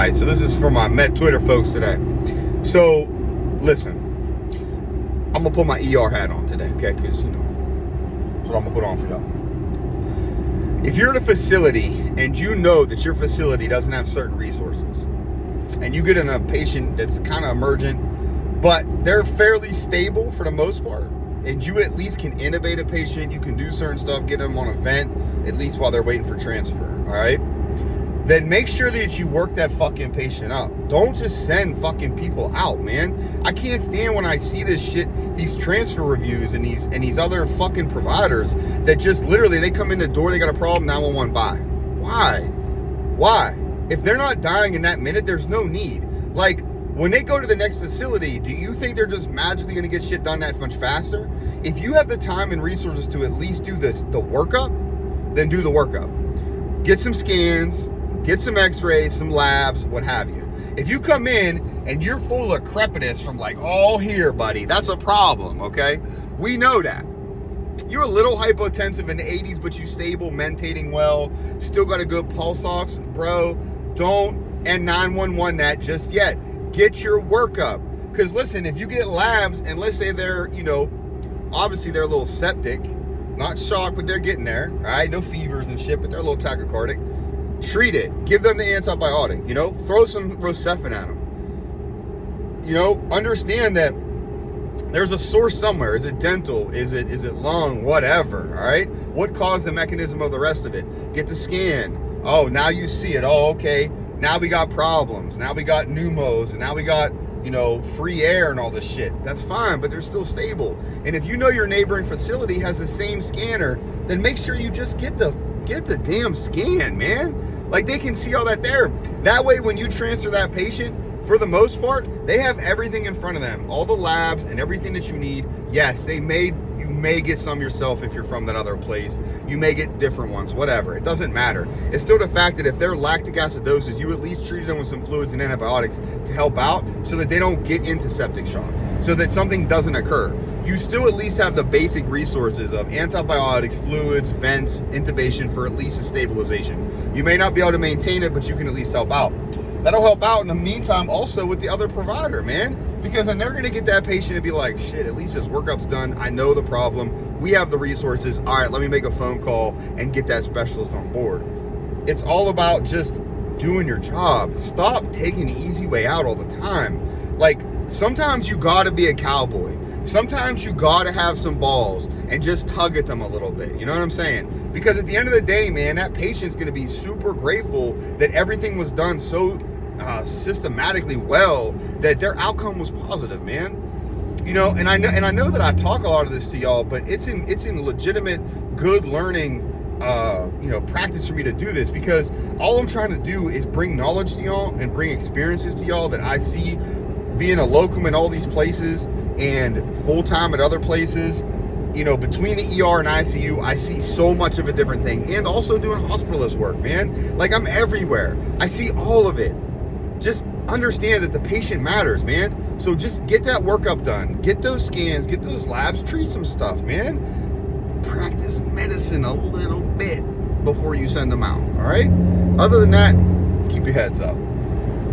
Alright, so this is for my Met Twitter folks today. So, listen. I'm going to put my ER hat on today, okay? Because, you know, that's what I'm going to put on for y'all. If you're at a facility and you know that your facility doesn't have certain resources, and you get in a patient that's kind of emergent, but they're fairly stable for the most part, and you at least can intubate a patient, you can do certain stuff, get them on a vent, at least while they're waiting for transfer, all right? Then make sure that you work that fucking patient up. Don't just send fucking people out, man. I can't stand when I see this shit, these transfer reviews and these other fucking providers that just literally, they come in the door, they got a problem, 911 bye. Why? If they're not dying in that minute, there's no need. Like, when they go to the next facility, do you think they're just magically gonna get shit done that much faster? If you have the time and resources to at least do the workup, then do the workup. Get some scans, get some x-rays, some labs, what have you. If you come in and you're full of crepitus from like all here, buddy, that's a problem, okay? We know that. You're a little hypotensive in the 80s, but you stable, mentating well, still got a good pulse ox, bro. Don't and 911 that just yet. Get your workup. Because listen, if you get labs, and let's say they're, you know, obviously they're a little septic, not shocked, but they're getting there, all right? No fevers and shit, but they're a little tachycardic. Treat it. Give them the antibiotic, you know? Throw some Rocephin at them. You know, understand that there's a source somewhere. Is it dental? Is it lung? Whatever, all right? What caused the mechanism of the rest of it? Get the scan. Oh, now you see it. Oh, okay. Now we got problems. Now we got pneumos. And now we got, you know, free air and all this shit. That's fine, but they're still stable. And if you know your neighboring facility has the same scanner, then make sure you just get the damn scan, man. Like, they can see all that there. That way, when you transfer that patient, for the most part, they have everything in front of them. All the labs and everything that you need. Yes, you may get some yourself if you're from that other place. You may get different ones, whatever. It doesn't matter. It's still the fact that if they're lactic acidosis, you at least treated them with some fluids and antibiotics to help out so that they don't get into septic shock, so that something doesn't occur. You still at least have the basic resources of antibiotics, fluids, vents, intubation for at least a stabilization. You may not be able to maintain it, but you can at least help out. That'll help out in the meantime also with the other provider, man, because then they're going to get that patient and be like, shit, at least his workup's done. I know the problem. We have the resources. All right, let me make a phone call and get that specialist on board. It's all about just doing your job. Stop taking the easy way out all the time. Like, sometimes you got to be a cowboy. Sometimes you gotta have some balls and just tug at them a little bit. You know what I'm saying? Because at the end of the day, man, that patient's gonna be super grateful that everything was done so systematically well that their outcome was positive, man. You know, and I know that I talk a lot of this to y'all, but it's in legitimate good learning you know, practice for me to do this, because all I'm trying to do is bring knowledge to y'all and bring experiences to y'all that I see being a locum in all these places and full-time at other places. You know, between the ER and ICU, I see so much of a different thing. And also doing hospitalist work, man. Like, I'm everywhere. I see all of it. Just understand that the patient matters, man. So just get that workup done. Get those scans, get those labs, treat some stuff, man. Practice medicine a little bit before you send them out, all right? Other than that, keep your heads up.